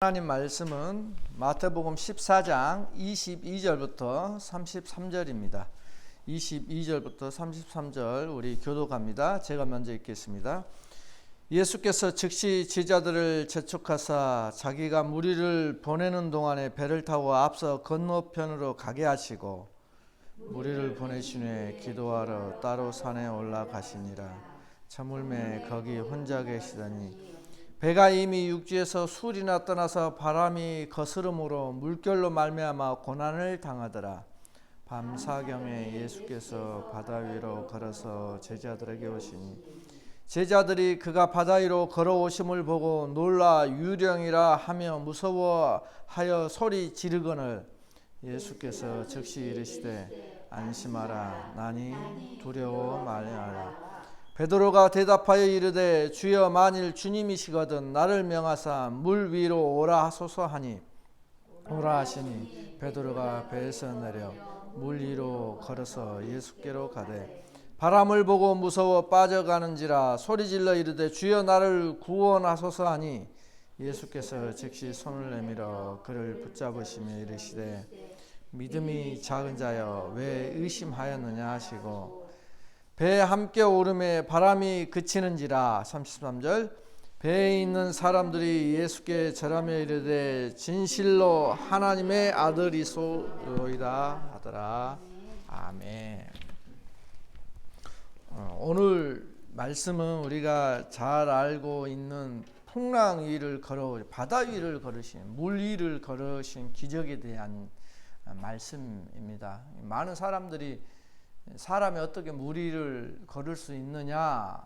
하나님 말씀은 마태복음 14장 22절부터 33절입니다. 22절부터 33절 우리 교독합니다. 제가 먼저 읽겠습니다. 예수께서 즉시 제자들을 재촉하사 자기가 무리를 보내는 동안에 배를 타고 앞서 건너편으로 가게 하시고 무리를 보내신 후에 기도하러 따로 산에 올라가시니라. 저물매 거기 혼자 계시더니 배가 이미 육지에서 술이나 떠나서 바람이 거스름으로 물결로 말미암아 고난을 당하더라. 밤사경에 예수께서 바다 위로 걸어서 제자들에게 오시니 제자들이 그가 바다 위로 걸어오심을 보고 놀라 유령이라 하며 무서워하여 소리 지르거늘 예수께서 즉시 이르시되 안심하라 나니 두려워 말하라. 베드로가 대답하여 이르되 주여 만일 주님이시거든 나를 명하사 물 위로 오라 하소서 하니 오라 하시니 베드로가 배에서 내려 물 위로 걸어서 예수께로 가되 바람을 보고 무서워 빠져가는지라 소리질러 이르되 주여 나를 구원하소서 하니 예수께서 즉시 손을 내밀어 그를 붙잡으시며 이르시되 믿음이 작은 자여 왜 의심하였느냐 하시고 배에 함께 오름에 바람이 그치는지라. 33절 배에 있는 사람들이 예수께 절하며 이르되 진실로 하나님의 아들이소이다 하더라. 아멘. 오늘 말씀은 우리가 잘 알고 있는 풍랑 위를 걸어 바다 위를 걸으신 물 위를 걸으신 기적에 대한 말씀입니다. 많은 사람들이 사람이 어떻게 물 위를 걸을 수 있느냐,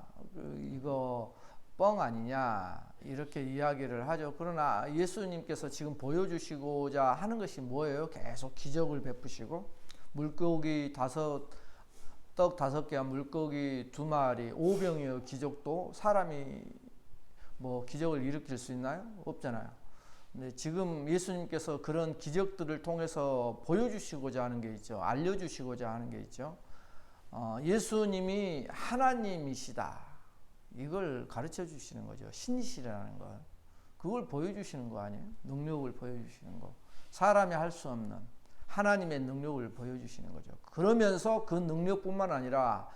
이거 뻥 아니냐 이렇게 이야기를 하죠. 그러나 예수님께서 지금 보여주시고자 하는 것이 뭐예요? 계속 기적을 베푸시고 물고기 떡 5개와 물고기 2마리 5병의 기적도 사람이 뭐 기적을 일으킬 수 있나요? 없잖아요. 근데 지금 예수님께서 그런 기적들을 통해서 보여주시고자 하는 게 있죠. 알려주시고자 하는 게 있죠. 예수님이 하나님이시다. 이걸 가르쳐 주시는 거죠. 신이시라는 걸. 그걸 보여주시는 거 아니에요? 능력을 보여주시는 거. 사람이 할 수 없는 하나님의 능력을 보여주시는 거죠. 그러면서 그 능력뿐만 아니라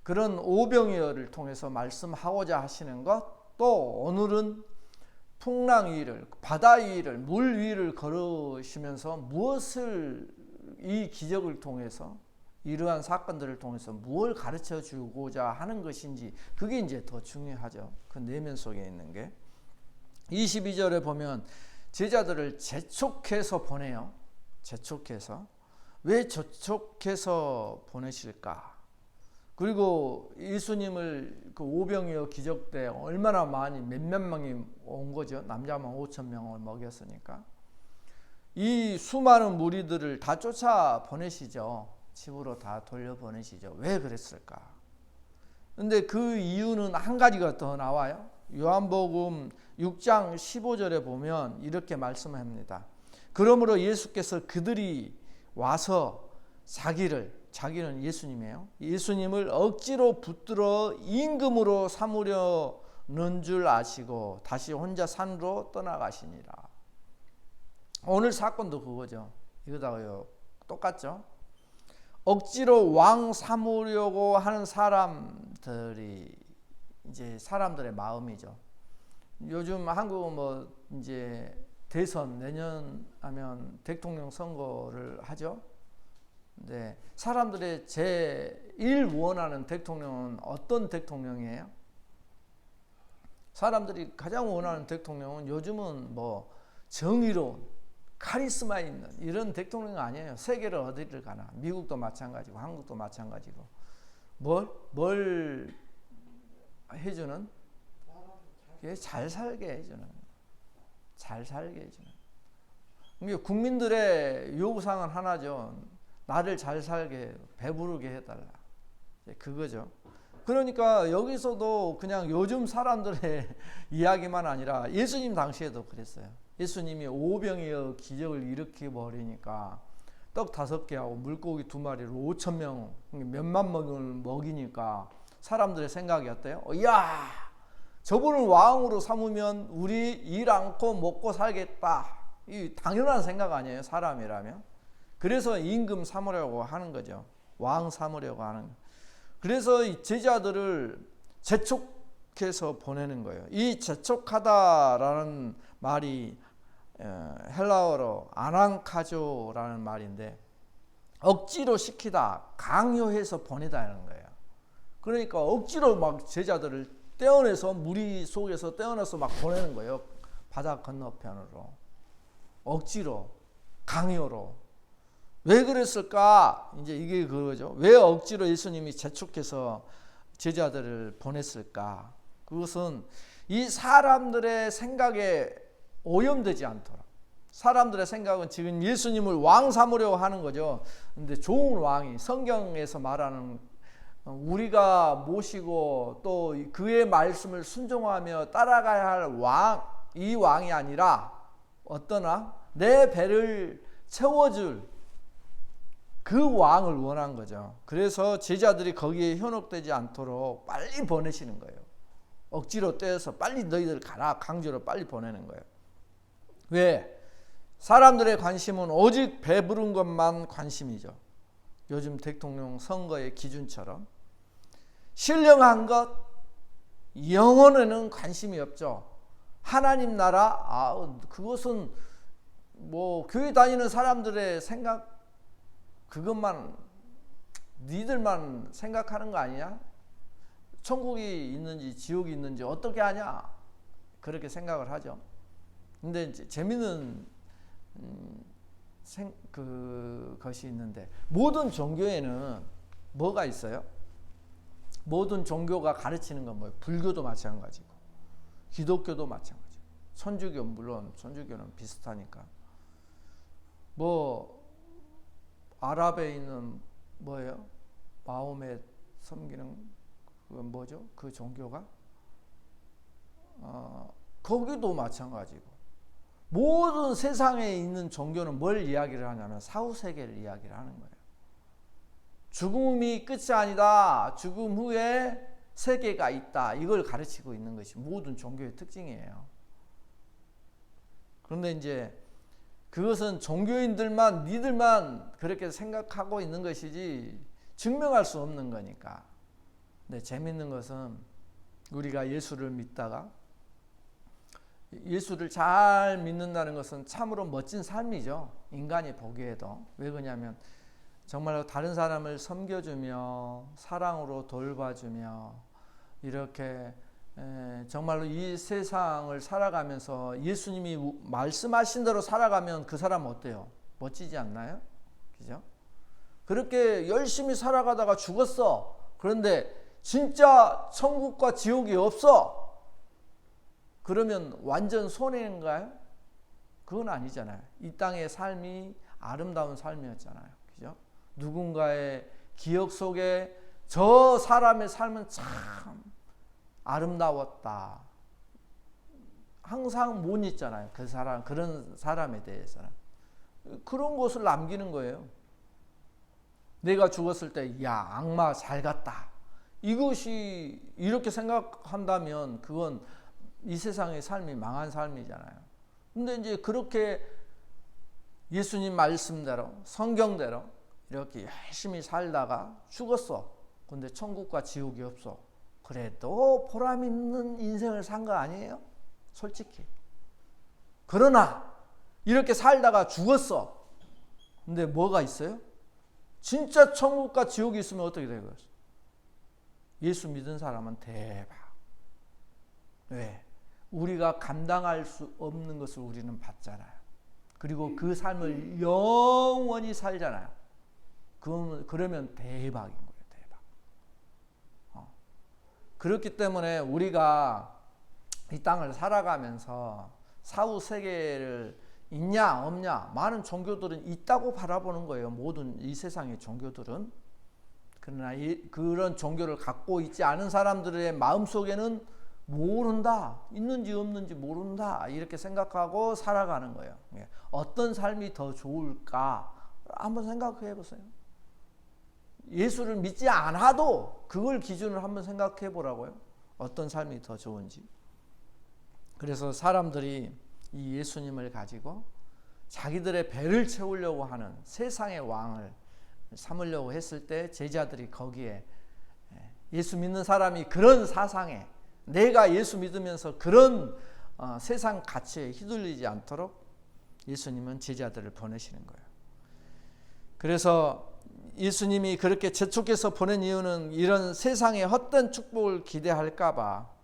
그런 오병이어를 통해서 말씀하고자 하시는 것, 또 오늘은 풍랑 위를, 바다 위를, 물 위를 걸으시면서 무엇을 이 기적을 통해서 이러한 사건들을 통해서 무엇을 가르쳐 주고자 하는 것인지 그게 이제 더 중요하죠. 그 내면 속에 있는 게 22절에 보면 제자들을 재촉해서 보내요. 재촉해서 왜 재촉해서 보내실까? 그리고 예수님을 그 오병이어 기적 때 얼마나 많이 몇몇 명이 온 거죠. 남자만 5,000명을 먹였으니까 이 수많은 무리들을 다 쫓아 보내시죠. 집으로 다 돌려보내시죠. 왜 그랬을까? 근데 그 이유는 한 가지가 더 나와요. 요한복음 6장 15절에 보면 이렇게 말씀합니다. 그러므로 예수께서 그들이 와서 자기는 예수님이에요. 예수님을 억지로 붙들어 임금으로 삼으려는 줄 아시고 다시 혼자 산으로 떠나가시니라. 오늘 사건도 그거죠. 이거다가요 똑같죠. 억지로 왕 삼으려고 하는 사람들이 이제 사람들의 마음이죠. 요즘 한국은 뭐 이제 대선 내년 하면 대통령 선거를 하죠. 근데 사람들의 제일 원하는 대통령은 어떤 대통령이에요? 사람들이 가장 원하는 대통령은 요즘은 뭐 정의로운 카리스마 있는 이런 대통령이 아니에요. 세계를 어디를 가나 미국도 마찬가지고 한국도 마찬가지고 뭘 해주는? 잘 살게 해주는. 잘 살게 해주는. 국민들의 요구사항은 하나죠. 나를 잘 살게 배부르게 해달라. 그거죠. 그러니까 여기서도 그냥 요즘 사람들의 이야기만 아니라 예수님 당시에도 그랬어요. 예수님이 오병이어 기적을 일으켜 버리니까 떡 5개하고 물고기 2마리로 5,000명 몇만 명을 먹이니까 사람들의 생각이 어때요? 이야 저분을 왕으로 삼으면 우리 일 않고 먹고 살겠다. 이 당연한 생각 아니에요, 사람이라면. 그래서 임금 삼으려고 하는 거죠. 왕 삼으려고 하는 거예요. 그래서 이 제자들을 재촉해서 보내는 거예요. 이 재촉하다라는 말이 헬라어로 아낭카조라는 말인데 억지로 시키다, 강요해서 보내다는 거예요. 그러니까 억지로 막 제자들을 떼어내서 무리 속에서 떼어내서 막 보내는 거예요. 바다 건너편으로. 억지로, 강요로. 왜 그랬을까? 이제 이게 그거죠. 왜 억지로 예수님이 재촉해서 제자들을 보냈을까? 그것은 이 사람들의 생각에 오염되지 않도록. 사람들의 생각은 지금 예수님을 왕 삼으려고 하는 거죠. 근데 좋은 왕이 성경에서 말하는 우리가 모시고 또 그의 말씀을 순종하며 따라가야 할 왕, 이 왕이 아니라 어떤 왕? 내 배를 채워줄 그 왕을 원한 거죠. 그래서 제자들이 거기에 현혹되지 않도록 빨리 보내시는 거예요. 억지로 떼어서 빨리 너희들 가라, 강제로 빨리 보내는 거예요. 왜? 사람들의 관심은 오직 배부른 것만 관심이죠. 요즘 대통령 선거의 기준처럼 신령한 것, 영혼에는 관심이 없죠. 하나님 나라, 그것은 뭐 교회 다니는 사람들의 생각, 그것만 니들만 생각하는 거 아니냐? 천국이 있는지 지옥이 있는지 어떻게 아냐? 그렇게 생각을 하죠. 근데 이제 재미있는 그것이 있는데 모든 종교에는 뭐가 있어요? 모든 종교가 가르치는 건 뭐예요? 불교도 마찬가지고 기독교도 마찬가지고 천주교, 물론 천주교는 비슷하니까 뭐 아랍에 있는 뭐예요? 마호메 섬기는 그건 뭐죠? 그 종교가 거기도 마찬가지고 모든 세상에 있는 종교는 뭘 이야기를 하냐면 사후세계를 이야기를 하는 거예요. 죽음이 끝이 아니다. 죽음 후에 세계가 있다. 이걸 가르치고 있는 것이 모든 종교의 특징이에요. 그런데 이제 그것은 종교인들만, 니들만 그렇게 생각하고 있는 것이지 증명할 수 없는 거니까. 근데 재밌는 것은 우리가 예수를 믿다가 예수를 잘 믿는다는 것은 참으로 멋진 삶이죠. 인간이 보기에도. 왜 그러냐면 정말로 다른 사람을 섬겨주며 사랑으로 돌봐주며 이렇게 정말로 이 세상을 살아가면서 예수님이 말씀하신 대로 살아가면 그 사람은 어때요? 멋지지 않나요? 그죠? 그렇게 열심히 살아가다가 죽었어. 그런데 진짜 천국과 지옥이 없어. 그러면 완전 손해인가요? 그건 아니잖아요. 이 땅의 삶이 아름다운 삶이었잖아요. 그죠? 누군가의 기억 속에 저 사람의 삶은 참 아름다웠다. 항상 못 잊잖아요. 그 사람, 그런 사람에 대해서는. 그런 것을 남기는 거예요. 내가 죽었을 때, 야, 악마 잘 갔다. 이것이 이렇게 생각한다면 그건 이 세상의 삶이 망한 삶이잖아요. 근데 이제 그렇게 예수님 말씀대로, 성경대로 이렇게 열심히 살다가 죽었어. 근데 천국과 지옥이 없어. 그래도 보람 있는 인생을 산 거 아니에요? 솔직히. 그러나 이렇게 살다가 죽었어. 근데 뭐가 있어요? 진짜 천국과 지옥이 있으면 어떻게 되겠어요? 예수 믿은 사람은 대박. 왜? 우리가 감당할 수 없는 것을 우리는 받잖아요. 그리고 그 삶을 영원히 살잖아요. 그러면 대박인 거예요. 대박. 그렇기 때문에 우리가 이 땅을 살아가면서 사후 세계를 있냐 없냐, 많은 종교들은 있다고 바라보는 거예요. 모든 이 세상의 종교들은. 그러나 그런 종교를 갖고 있지 않은 사람들의 마음속에는 모른다. 있는지 없는지 모른다. 이렇게 생각하고 살아가는 거예요. 어떤 삶이 더 좋을까? 한번 생각해 보세요. 예수를 믿지 않아도 그걸 기준으로 한번 생각해 보라고요. 어떤 삶이 더 좋은지. 그래서 사람들이 이 예수님을 가지고 자기들의 배를 채우려고 하는 세상의 왕을 삼으려고 했을 때 제자들이 거기에 예수 믿는 사람이 그런 사상에 내가 예수 믿으면서 그런 세상 가치에 휘둘리지 않도록 예수님은 제자들을 보내시는 거예요. 그래서 예수님이 그렇게 재촉해서 보낸 이유는 이런 세상의 헛된 축복을 기대할까 봐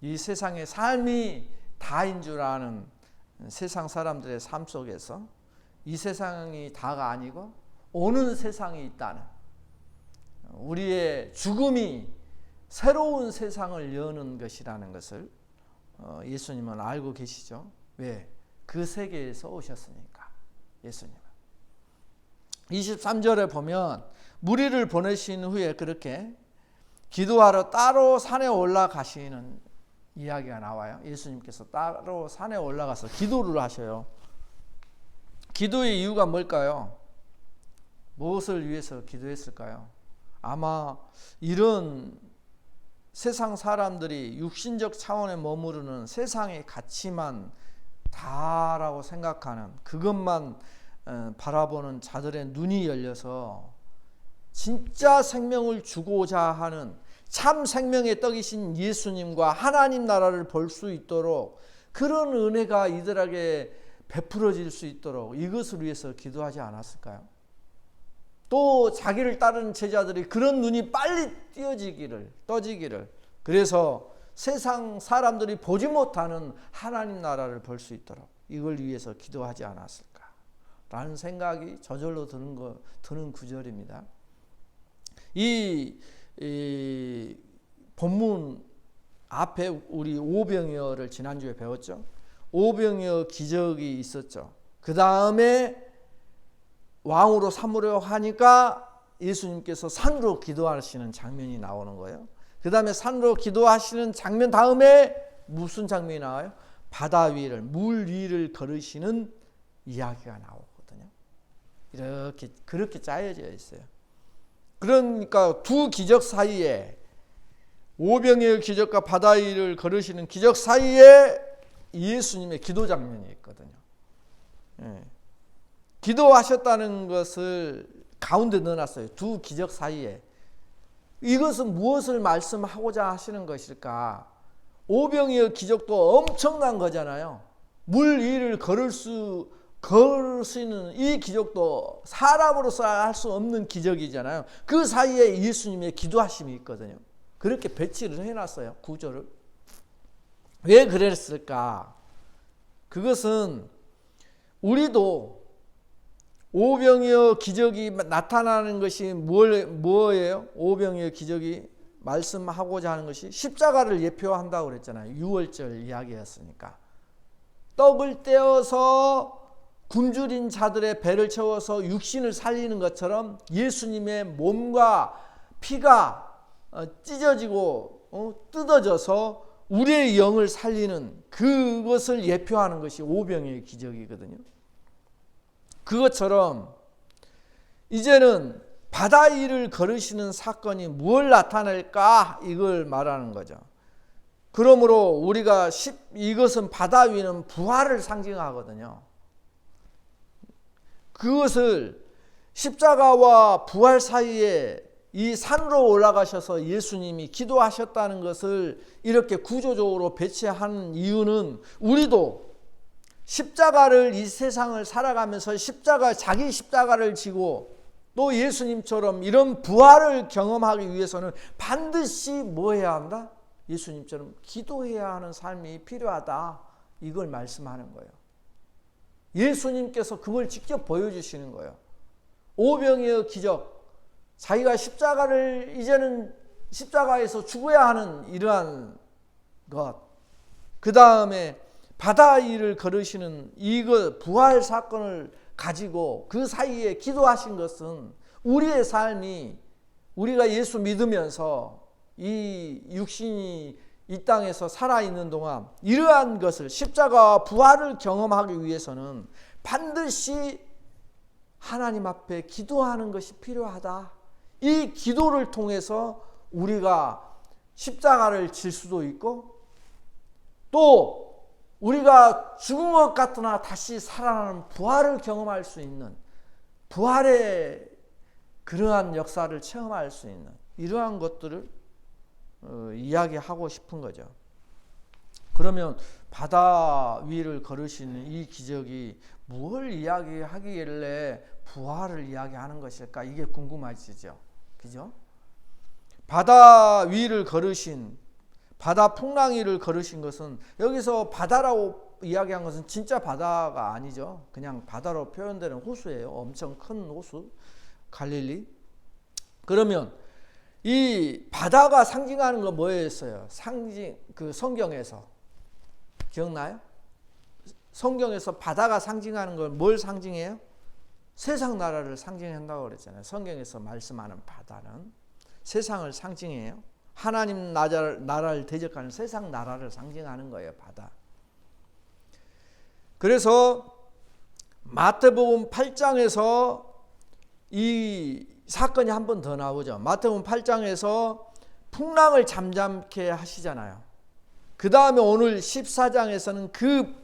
이 세상의 삶이 다인 줄 아는 세상 사람들의 삶 속에서 이 세상이 다가 아니고 오는 세상이 있다는, 우리의 죽음이 새로운 세상을 여는 것이라는 것을 예수님은 알고 계시죠. 왜? 그 세계에서 오셨으니까. 예수님은 23절에 보면 무리를 보내신 후에 그렇게 기도하러 따로 산에 올라가시는 이야기가 나와요. 예수님께서 따로 산에 올라가서 기도를 하셔요. 기도의 이유가 뭘까요? 무엇을 위해서 기도했을까요? 아마 이런 세상 사람들이 육신적 차원에 머무르는 세상의 가치만 다라고 생각하는, 그것만 바라보는 자들의 눈이 열려서 진짜 생명을 주고자 하는 참 생명의 떡이신 예수님과 하나님 나라를 볼 수 있도록, 그런 은혜가 이들에게 베풀어질 수 있도록 이것을 위해서 기도하지 않았을까요? 또 자기를 따르는 제자들이 그런 눈이 빨리 떠지기를, 그래서 세상 사람들이 보지 못하는 하나님 나라를 볼 수 있도록 이걸 위해서 기도하지 않았을까라는 생각이 저절로 드는 구절입니다. 이 본문 앞에 우리 오병이어를 지난주에 배웠죠. 오병이어 기적이 있었죠. 그 다음에 왕으로 삼으려 하니까 예수님께서 산으로 기도하시는 장면이 나오는 거예요. 그 다음에 산으로 기도하시는 장면 다음에 무슨 장면이 나와요? 바다 위를, 물 위를 걸으시는 이야기가 나오거든요. 그렇게 짜여져 있어요. 그러니까 두 기적 사이에, 오병이어 기적과 바다 위를 걸으시는 기적 사이에 예수님의 기도 장면이 있거든요. 기도하셨다는 것을 가운데 넣어놨어요. 두 기적 사이에. 이것은 무엇을 말씀하고자 하시는 것일까? 오병이어 기적도 엄청난 거잖아요. 물 위를 걸을 수 있는 이 기적도 사람으로서 할 수 없는 기적이잖아요. 그 사이에 예수님의 기도하심이 있거든요. 그렇게 배치를 해놨어요. 구조를. 왜 그랬을까? 그것은 우리도 오병이어 기적이 나타나는 것이 뭐예요? 오병이어 기적이 말씀하고자 하는 것이 십자가를 예표한다고 그랬잖아요. 유월절 이야기였으니까. 떡을 떼어서 굶주린 자들의 배를 채워서 육신을 살리는 것처럼 예수님의 몸과 피가 찢어지고 뜯어져서 우리의 영을 살리는 그것을 예표하는 것이 오병이어 기적이거든요. 그것처럼 이제는 바다 위를 걸으시는 사건이 무엇을 나타낼까? 이걸 말하는 거죠. 그러므로 우리가 이것은 바다 위는 부활을 상징하거든요. 그것을 십자가와 부활 사이에 이 산으로 올라가셔서 예수님이 기도하셨다는 것을 이렇게 구조적으로 배치하는 이유는, 우리도 십자가를, 이 세상을 살아가면서 자기 십자가를 지고 또 예수님처럼 이런 부활을 경험하기 위해서는 반드시 뭐 해야 한다? 예수님처럼 기도해야 하는 삶이 필요하다. 이걸 말씀하는 거예요. 예수님께서 그걸 직접 보여주시는 거예요. 오병이어 기적, 자기가 십자가를 이제는 십자가에서 죽어야 하는 이러한 것, 그 다음에 바다 위를 걸으시는 이거 부활 사건을 가지고 그 사이에 기도하신 것은 우리의 삶이, 우리가 예수 믿으면서 이 육신이 이 땅에서 살아있는 동안 이러한 것을, 십자가와 부활을 경험하기 위해서는 반드시 하나님 앞에 기도하는 것이 필요하다. 이 기도를 통해서 우리가 십자가를 질 수도 있고 또 우리가 죽은 것 같으나 다시 살아나는 부활을 경험할 수 있는, 부활의 그러한 역사를 체험할 수 있는 이러한 것들을 이야기하고 싶은 거죠. 그러면 바다 위를 걸으시는 이 기적이 무엇을 이야기하기길래 부활을 이야기하는 것일까? 이게 궁금하시죠? 그죠? 바다 위를 걸으신, 바다 풍랑 위를 걸으신 것은, 여기서 바다라고 이야기한 것은 진짜 바다가 아니죠. 그냥 바다로 표현되는 호수예요. 엄청 큰 호수, 갈릴리. 그러면 이 바다가 상징하는 건 뭐였어요? 성경에서 기억나요? 성경에서 바다가 상징하는 걸 뭘 상징해요? 세상 나라를 상징한다고 그랬잖아요. 성경에서 말씀하는 바다는 세상을 상징해요. 하나님 나라를 대적하는 세상 나라를 상징하는 거예요, 바다. 그래서 마태복음 8장에서 이 사건이 한 번 더 나오죠. 마태복음 8장에서 풍랑을 잠잠케 하시잖아요. 그 다음에 오늘 14장에서는 그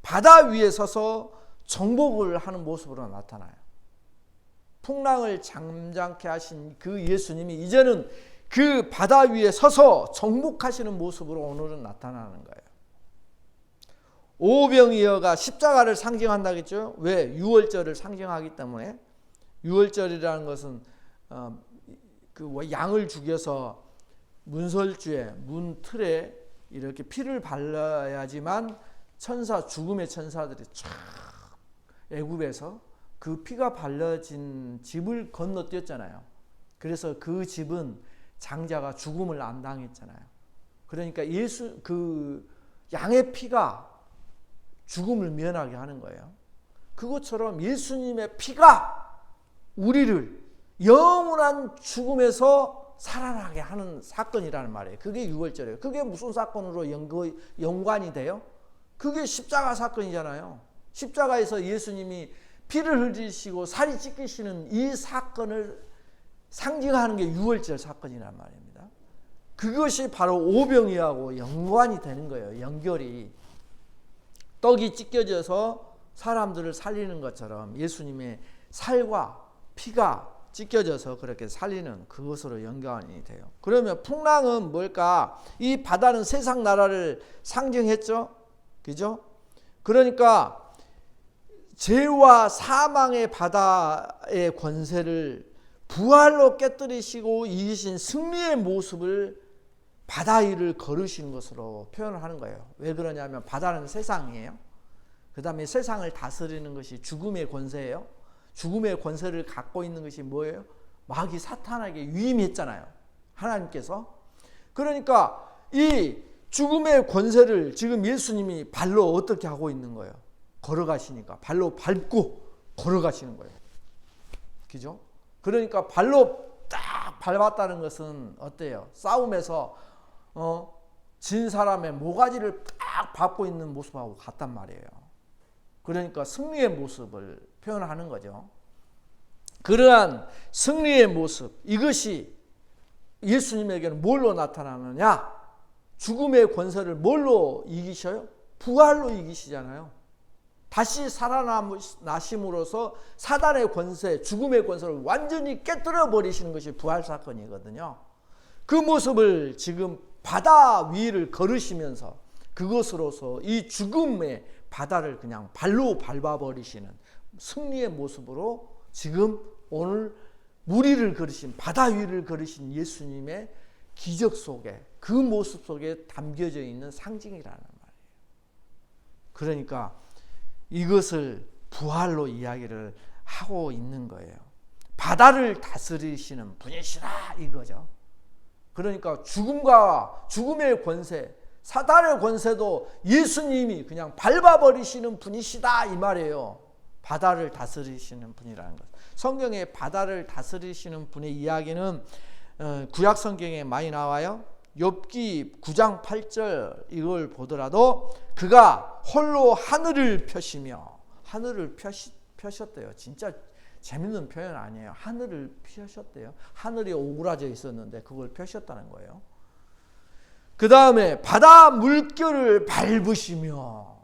바다 위에 서서 정복을 하는 모습으로 나타나요. 풍랑을 잠잠케 하신 그 예수님이 이제는 그 바다 위에 서서 정복하시는 모습으로 오늘은 나타나는 거예요. 오병이어가 십자가를 상징한다겠죠. 왜? 유월절을 상징하기 때문에. 유월절이라는 것은 그 양을 죽여서 문설주에, 문틀에 이렇게 피를 발라야지만 죽음의 천사들이 쫙 애굽에서 그 피가 발라진 집을 건너뛰었잖아요. 그래서 그 집은 장자가 죽음을 안 당했잖아요. 그러니까 그 양의 피가 죽음을 면하게 하는 거예요. 그것처럼 예수님의 피가 우리를 영원한 죽음에서 살아나게 하는 사건이라는 말이에요. 그게 유월절이에요. 그게 무슨 사건으로 연관이 돼요? 그게 십자가 사건이잖아요. 십자가에서 예수님이 피를 흘리시고 살이 찢기시는 이 사건을 상징하는 게 유월절 사건이란 말입니다. 그것이 바로 오병이하고 연관이 되는 거예요. 연결이. 떡이 찢겨져서 사람들을 살리는 것처럼 예수님의 살과 피가 찢겨져서 그렇게 살리는 그것으로 연관이 돼요. 그러면 풍랑은 뭘까? 이 바다는 세상 나라를 상징했죠. 그죠? 그러니까 죄와 사망의 바다의 권세를 부활로 깨뜨리시고 이기신 승리의 모습을 바다 위를 걸으시는 것으로 표현을 하는 거예요. 왜 그러냐면 바다는 세상이에요. 그 다음에 세상을 다스리는 것이 죽음의 권세예요. 죽음의 권세를 갖고 있는 것이 뭐예요? 마귀 사탄에게 위임했잖아요. 하나님께서. 그러니까 이 죽음의 권세를 지금 예수님이 발로 어떻게 하고 있는 거예요? 걸어가시니까 발로 밟고 걸어가시는 거예요. 그죠? 그러니까 발로 딱 밟았다는 것은 어때요? 싸움에서 진 사람의 모가지를 딱 밟고 있는 모습하고 같단 말이에요. 그러니까 승리의 모습을 표현하는 거죠. 그러한 승리의 모습, 이것이 예수님에게는 뭘로 나타나느냐? 죽음의 권세를 뭘로 이기셔요? 부활로 이기시잖아요. 다시 살아나심으로써 사단의 권세, 죽음의 권세를 완전히 깨뜨려 버리시는 것이 부활 사건이거든요. 그 모습을 지금 바다 위를 걸으시면서 그것으로서 이 죽음의 바다를 그냥 발로 밟아버리시는 승리의 모습으로 지금 오늘 물 위를 걸으신, 바다 위를 걸으신 예수님의 기적 속에, 그 모습 속에 담겨져 있는 상징이라는 말이에요. 그러니까 이것을 부활로 이야기를 하고 있는 거예요. 바다를 다스리시는 분이시라 이거죠. 그러니까 죽음의 권세, 사단의 권세도 예수님이 그냥 밟아버리시는 분이시다 이 말이에요. 바다를 다스리시는 분이라는 것. 성경에 바다를 다스리시는 분의 이야기는 구약 성경에 많이 나와요. 욥기 9장 8절 이걸 보더라도 그가 홀로 하늘을 펴시며, 하늘을 펴셨대요. 진짜 재밌는 표현 아니에요. 하늘을 펴셨대요. 하늘이 오그라져 있었는데 그걸 펴셨다는 거예요. 그 다음에 바다 물결을 밟으시며,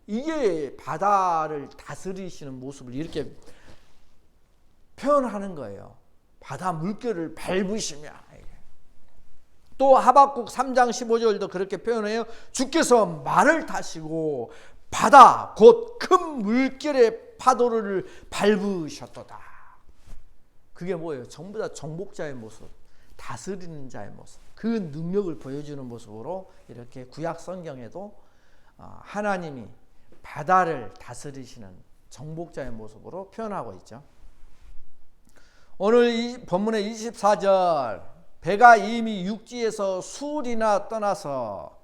이게 바다를 다스리시는 모습을 이렇게 표현하는 거예요. 바다 물결을 밟으시며. 또 하박국 3장 15절도 그렇게 표현해요. 주께서 말을 타시고 바다 곧 큰 물결의 파도를 밟으셨도다. 그게 뭐예요? 전부 다 정복자의 모습, 다스리는 자의 모습, 그 능력을 보여주는 모습으로 이렇게 구약 성경에도 하나님이 바다를 다스리시는 정복자의 모습으로 표현하고 있죠. 오늘 이 본문의 24절, 배가 이미 육지에서 수울이나 떠나서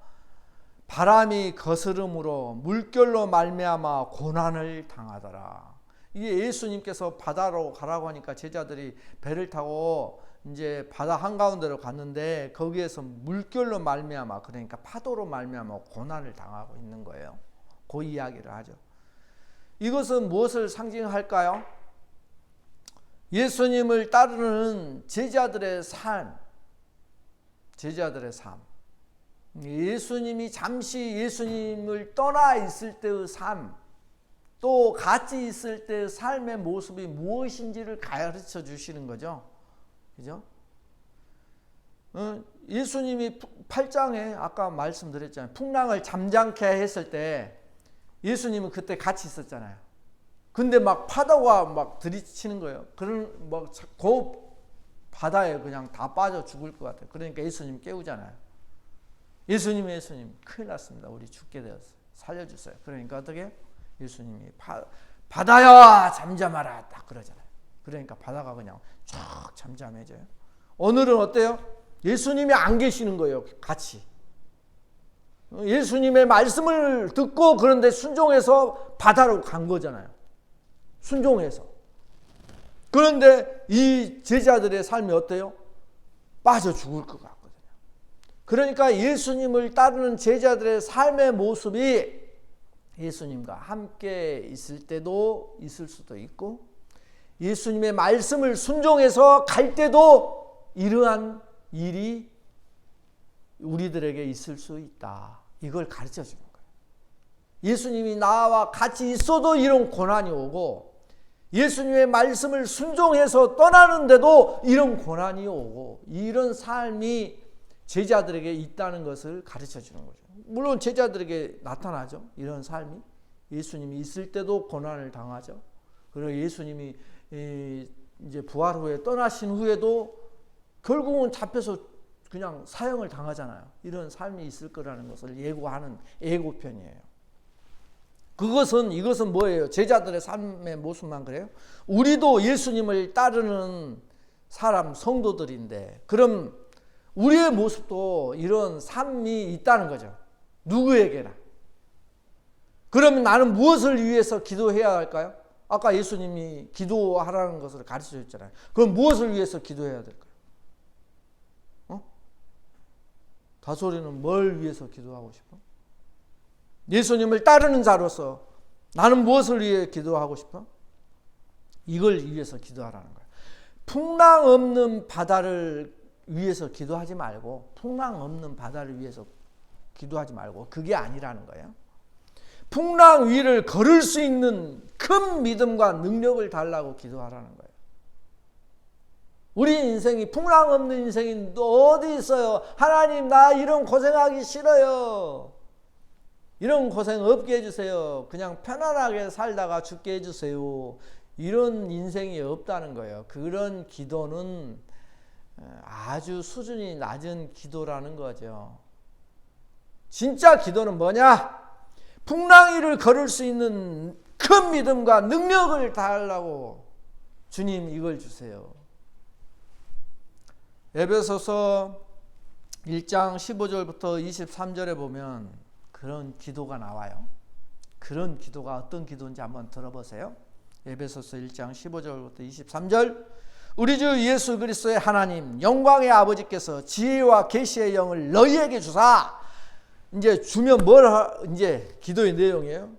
바람이 거스름으로 물결로 말미암아 고난을 당하더라. 이게 예수님께서 바다로 가라고 하니까 제자들이 배를 타고 이제 바다 한가운데로 갔는데 거기에서 물결로 말미암아, 그러니까 파도로 말미암아 고난을 당하고 있는 거예요. 그 이야기를 하죠. 이것은 무엇을 상징할까요? 예수님을 따르는 제자들의 삶. 예수님이 잠시 예수님을 떠나 있을 때의 삶, 또 같이 있을 때의 삶의 모습이 무엇인지를 가르쳐 주시는 거죠. 그죠? 예수님이 8장에 아까 말씀드렸잖아요. 풍랑을 잠잠케 했을 때 예수님은 그때 같이 있었잖아요. 근데 막 파도가 막 들이치는 거예요. 그런 그 바다에 그냥 다 빠져 죽을 것 같아요. 그러니까 예수님 깨우잖아요. 예수님 큰일 났습니다. 우리 죽게 되었어요. 살려주세요. 그러니까 어떻게? 예수님이 바다야 잠잠하라 딱 그러잖아요. 그러니까 바다가 그냥 쫙 잠잠해져요. 오늘은 어때요? 예수님이 안 계시는 거예요. 같이. 예수님의 말씀을 듣고 그런데 순종해서 바다로 간 거잖아요. 순종해서. 그런데 이 제자들의 삶이 어때요? 빠져 죽을 것 같거든요. 그러니까 예수님을 따르는 제자들의 삶의 모습이 예수님과 함께 있을 때도 있을 수도 있고, 예수님의 말씀을 순종해서 갈 때도 이러한 일이 우리들에게 있을 수 있다. 이걸 가르쳐 주는 거예요. 예수님이 나와 같이 있어도 이런 고난이 오고, 예수님의 말씀을 순종해서 떠나는데도 이런 고난이 오고, 이런 삶이 제자들에게 있다는 것을 가르쳐 주는 거죠. 물론 제자들에게 나타나죠. 이런 삶이. 예수님이 있을 때도 고난을 당하죠. 그리고 예수님이 이제 부활 후에 떠나신 후에도 결국은 잡혀서 그냥 사형을 당하잖아요. 이런 삶이 있을 거라는 것을 예고하는 예고편이에요. 이것은 뭐예요? 제자들의 삶의 모습만 그래요? 우리도 예수님을 따르는 사람, 성도들인데, 그럼 우리의 모습도 이런 삶이 있다는 거죠. 누구에게나. 그러면 나는 무엇을 위해서 기도해야 할까요? 아까 예수님이 기도하라는 것을 가르쳐 줬잖아요. 그럼 무엇을 위해서 기도해야 될까요? 다솔이는 뭘 위해서 기도하고 싶어? 예수님을 따르는 자로서 나는 무엇을 위해 기도하고 싶어? 이걸 위해서 기도하라는 거예요. 풍랑 없는 바다를 위해서 기도하지 말고, 풍랑 없는 바다를 위해서 기도하지 말고, 그게 아니라는 거예요. 풍랑 위를 걸을 수 있는 큰 믿음과 능력을 달라고 기도하라는 거예요. 우리 인생이 풍랑 없는 인생이 어디 있어요? 하나님, 나 이런 고생하기 싫어요. 이런 고생 없게 해주세요. 그냥 편안하게 살다가 죽게 해주세요. 이런 인생이 없다는 거예요. 그런 기도는 아주 수준이 낮은 기도라는 거죠. 진짜 기도는 뭐냐? 풍랑 위를 걸을 수 있는 큰 믿음과 능력을 달라고, 주님 이걸 주세요. 에베소서 1장 15절부터 23절에 보면 그런 기도가 나와요. 그런 기도가 어떤 기도인지 한번 들어보세요. 에베소서 1장 15절부터 23절. 우리 주 예수 그리스도의 하나님 영광의 아버지께서 지혜와 계시의 영을 너희에게 주사, 이제 주면 이제 기도의 내용이에요.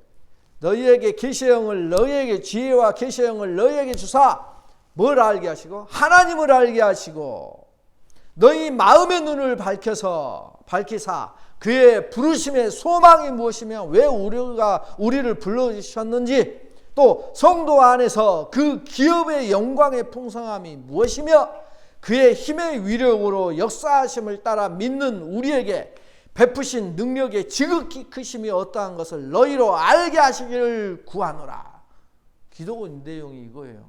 너희에게 계시의 영을, 너희에게 지혜와 계시의 영을 너희에게 주사, 뭘 알게 하시고? 하나님을 알게 하시고, 너희 마음의 눈을 밝히사 그의 부르심의 소망이 무엇이며 왜 우리를 불러주셨는지, 또 성도 안에서 그 기업의 영광의 풍성함이 무엇이며 그의 힘의 위력으로 역사하심을 따라 믿는 우리에게 베푸신 능력의 지극히 크심이 어떠한 것을 너희로 알게 하시기를 구하노라. 기도 내용이 이거예요.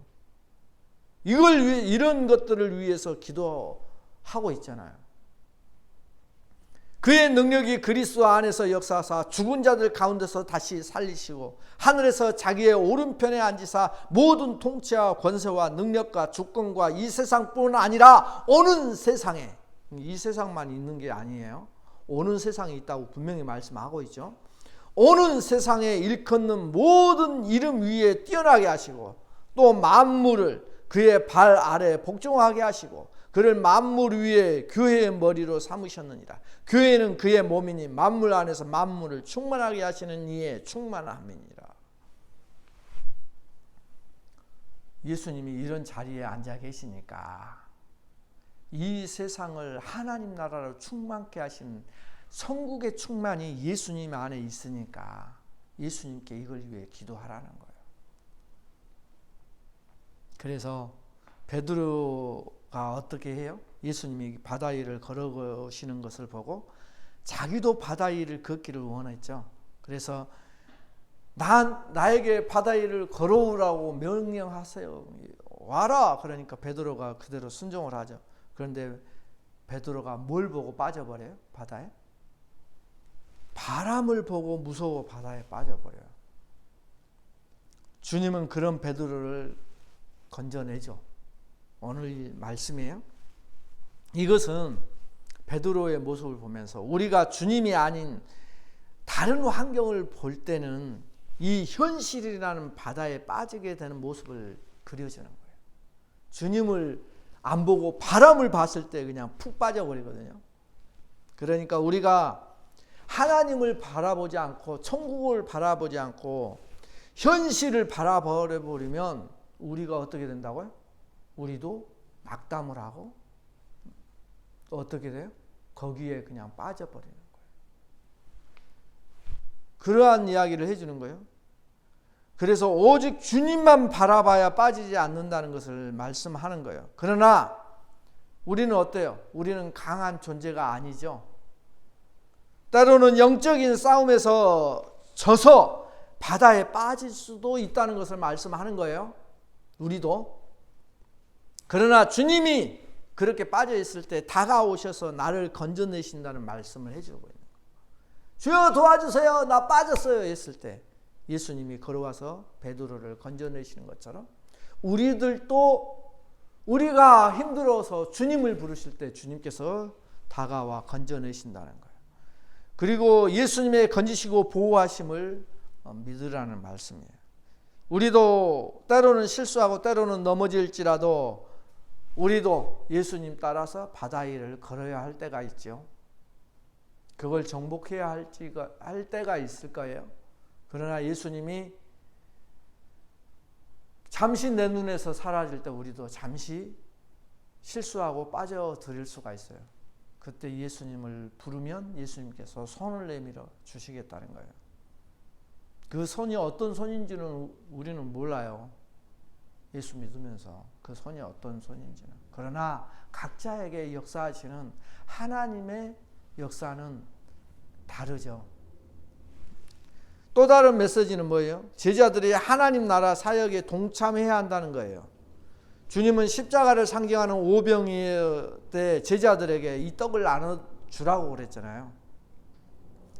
이런 것들을 위해서 기도하고 있잖아요. 그의 능력이 그리스도 안에서 역사하사 죽은 자들 가운데서 다시 살리시고 하늘에서 자기의 오른편에 앉으사 모든 통치와 권세와 능력과 주권과 이 세상뿐 아니라 오는 세상에, 이 세상만 있는 게 아니에요. 오는 세상에 있다고 분명히 말씀하고 있죠. 오는 세상에 일컫는 모든 이름 위에 뛰어나게 하시고 또 만물을 그의 발 아래 복종하게 하시고 그를 만물 위에 교회의 머리로 삼으셨느니라. 교회는 그의 몸이니 만물 안에서 만물을 충만하게 하시는 이의 충만함이니라. 예수님이 이런 자리에 앉아 계시니까 이 세상을 하나님 나라로 충만케 하신 성국의 충만이 예수님 안에 있으니까 예수님께 이걸 위해 기도하라는 거예요. 그래서 베드로가 어떻게 해요? 예수님이 바다 위를 걸어가시는 것을 보고 자기도 바다 위를 걷기를 원했죠. 그래서 나에게 바다 위를 걸어오라고 명령하세요. 와라. 그러니까 베드로가 그대로 순종을 하죠. 그런데 베드로가 뭘 보고 빠져버려요? 바다에? 바람을 보고 무서워 바다에 빠져버려요. 주님은 그런 베드로를 건져내죠. 오늘 말씀이에요. 이것은 베드로의 모습을 보면서 우리가 주님이 아닌 다른 환경을 볼 때는 이 현실이라는 바다에 빠지게 되는 모습을 그려주는 거예요. 주님을 안 보고 바람을 봤을 때 그냥 푹 빠져버리거든요. 그러니까 우리가 하나님을 바라보지 않고 천국을 바라보지 않고 현실을 바라버리면 우리가 어떻게 된다고요? 우리도 낙담을 하고 어떻게 돼요? 거기에 그냥 빠져버리는 거예요. 그러한 이야기를 해주는 거예요. 그래서 오직 주님만 바라봐야 빠지지 않는다는 것을 말씀하는 거예요. 그러나 우리는 어때요? 우리는 강한 존재가 아니죠. 때로는 영적인 싸움에서 져서 바다에 빠질 수도 있다는 것을 말씀하는 거예요. 우리도. 그러나 주님이 그렇게 빠져 있을 때 다가오셔서 나를 건져내신다는 말씀을 해주고 있는 거예요. 주여 도와주세요. 나 빠졌어요. 했을 때 예수님이 걸어와서 베드로를 건져내시는 것처럼 우리들도 우리가 힘들어서 주님을 부르실 때 주님께서 다가와 건져내신다는 거예요. 그리고 예수님의 건지시고 보호하심을 믿으라는 말씀이에요. 우리도 때로는 실수하고 때로는 넘어질지라도 우리도 예수님 따라서 바다 위를 걸어야 할 때가 있죠. 그걸 정복해야 할 때가 있을 거예요. 그러나 예수님이 잠시 내 눈에서 사라질 때 우리도 잠시 실수하고 빠져들일 수가 있어요. 그때 예수님을 부르면 예수님께서 손을 내밀어 주시겠다는 거예요. 그 손이 어떤 손인지는 우리는 몰라요. 예수 믿으면서 그 손이 어떤 손인지는. 그러나 각자에게 역사하시는 하나님의 역사는 다르죠. 또 다른 메시지는 뭐예요? 제자들이 하나님 나라 사역에 동참해야 한다는 거예요. 주님은 십자가를 상징하는 오병이어 때 제자들에게 이 떡을 나눠주라고 그랬잖아요.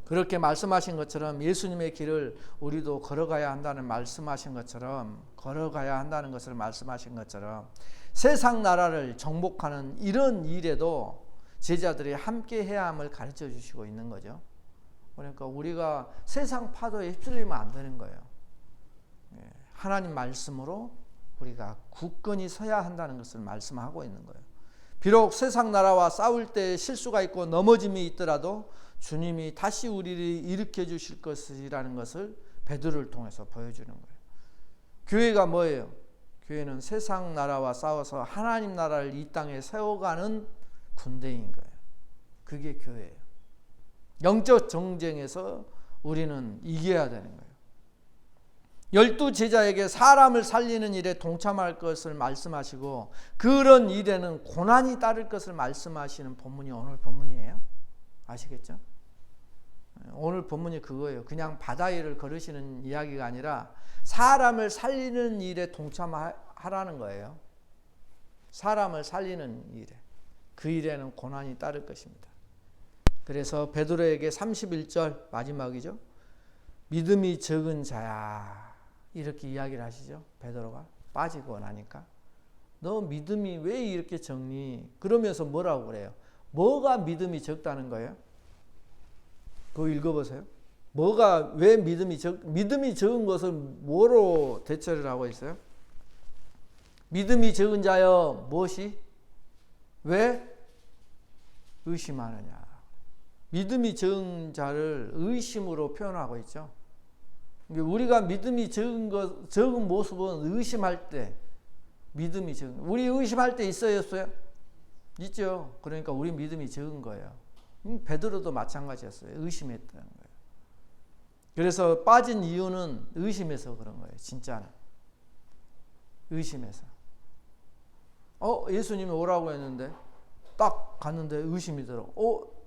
그렇게 말씀하신 것처럼 예수님의 길을 우리도 걸어가야 한다는 말씀하신 것처럼 걸어가야 한다는 것을 말씀하신 것처럼 세상 나라를 정복하는 이런 일에도 제자들이 함께 해야 함을 가르쳐 주시고 있는 거죠. 그러니까 우리가 세상 파도에 휩쓸리면 안 되는 거예요. 하나님 말씀으로 우리가 굳건히 서야 한다는 것을 말씀하고 있는 거예요. 비록 세상 나라와 싸울 때 실수가 있고 넘어짐이 있더라도 주님이 다시 우리를 일으켜 주실 것이라는 것을 베드로를 통해서 보여주는 거예요. 교회가 뭐예요? 교회는 세상 나라와 싸워서 하나님 나라를 이 땅에 세워가는 군대인 거예요. 그게 교회예요. 영적 정쟁에서 우리는 이겨야 되는 거예요. 12 제자에게 사람을 살리는 일에 동참할 것을 말씀하시고 그런 일에는 고난이 따를 것을 말씀하시는 본문이 오늘 본문이에요. 아시겠죠? 오늘 본문이 그거예요. 그냥 바다 위를 걸으시는 이야기가 아니라 사람을 살리는 일에 동참하라는 거예요. 사람을 살리는 일에. 그 일에는 고난이 따를 것입니다. 그래서 베드로에게 31절 마지막이죠. 믿음이 적은 자야. 이렇게 이야기를 하시죠. 베드로가 빠지고 나니까. 너 믿음이 왜 이렇게 적니? 그러면서 뭐라고 그래요? 뭐가 믿음이 적다는 거예요? 그거 읽어보세요. 뭐가 왜 믿음이 적은 것을 뭐로 대처를 하고 있어요? 믿음이 적은 자여 무엇이? 왜 의심하느냐? 믿음이 적은 자를 의심으로 표현하고 있죠. 우리가 믿음이 적은 모습은 의심할 때, 믿음이 적은, 우리 의심할 때 있어요, 없어요? 있죠. 그러니까 우리 믿음이 적은 거예요. 베드로도 마찬가지였어요. 의심했다는 거예요. 그래서 빠진 이유는 의심해서 그런 거예요. 진짜는. 의심해서. 예수님이 오라고 했는데 딱 갔는데 의심이 들어.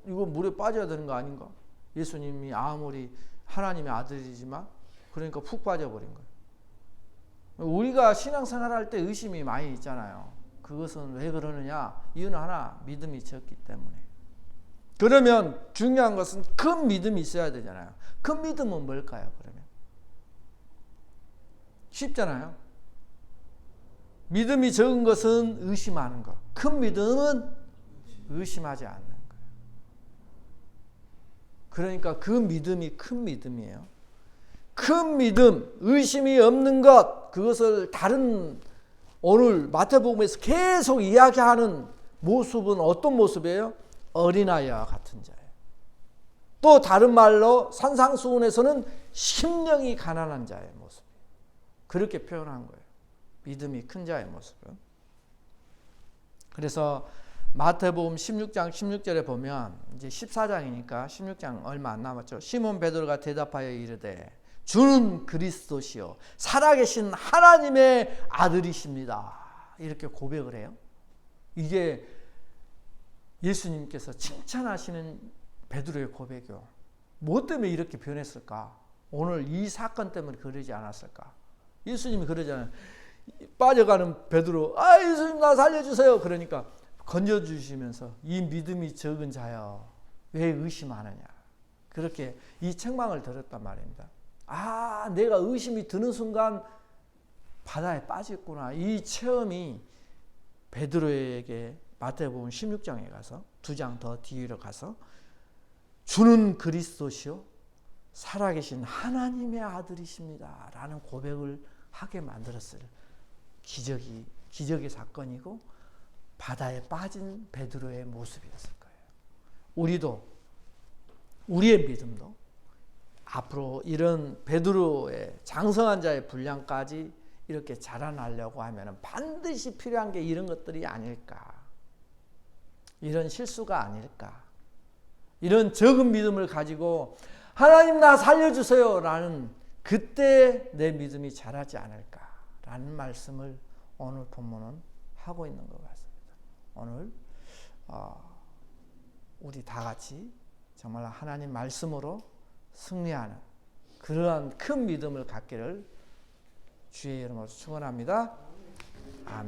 이거 물에 빠져야 되는 거 아닌가? 예수님이 아무리 하나님의 아들이지만 그러니까 푹 빠져버린 거예요. 우리가 신앙생활 할 때 의심이 많이 있잖아요. 그것은 왜 그러느냐? 이유는 하나, 믿음이 적기 때문에. 그러면 중요한 것은 큰 믿음이 있어야 되잖아요. 큰 믿음은 뭘까요? 그러면 쉽잖아요. 믿음이 적은 것은 의심하는 것. 큰 믿음은 의심하지 않는 거예요. 그러니까 그 믿음이 큰 믿음이에요. 큰 믿음, 의심이 없는 것, 그것을 다른 오늘 마태복음에서 계속 이야기하는 모습은 어떤 모습이에요? 어린아이와 같은 자예요. 또 다른 말로 산상수훈에서는 심령이 가난한 자의 모습이에요. 그렇게 표현한 거예요. 믿음이 큰 자의 모습은. 그래서 마태복음 16장 16절에 보면 이제 14장이니까 16장 얼마 안 남았죠. 시몬 베드로가 대답하여 이르되 주는 그리스도시요 살아계신 하나님의 아들이십니다. 이렇게 고백을 해요. 이게 예수님께서 칭찬하시는 베드로의 고백이요. 뭐 때문에 이렇게 변했을까? 오늘 이 사건 때문에 그러지 않았을까? 예수님이 그러잖아요. 빠져가는 베드로, 예수님 나 살려주세요. 그러니까 건져주시면서 이 믿음이 적은 자여 왜 의심하느냐. 그렇게 이 책망을 들었단 말입니다. 내가 의심이 드는 순간 바다에 빠졌구나. 이 체험이 베드로에게 마태복음 16장에 가서 2장 더 뒤로 가서 주는 그리스도시요 살아계신 하나님의 아들이십니다 라는 고백을 하게 만들었을 기적의 사건이고 바다에 빠진 베드로의 모습이었을 거예요. 우리도 우리의 믿음도 앞으로 이런 베드로의 장성한 자의 분량까지 이렇게 자라나려고 하면 반드시 필요한 게 이런 것들이 아닐까. 이런 실수가 아닐까. 이런 적은 믿음을 가지고 하나님 나 살려주세요 라는 그때 내 믿음이 자라지 않을까 라는 말씀을 오늘 본문은 하고 있는 것 같습니다. 오늘 우리 다 같이 정말 하나님 말씀으로 승리하는 그러한 큰 믿음을 갖기를 주의 이름으로 축원합니다.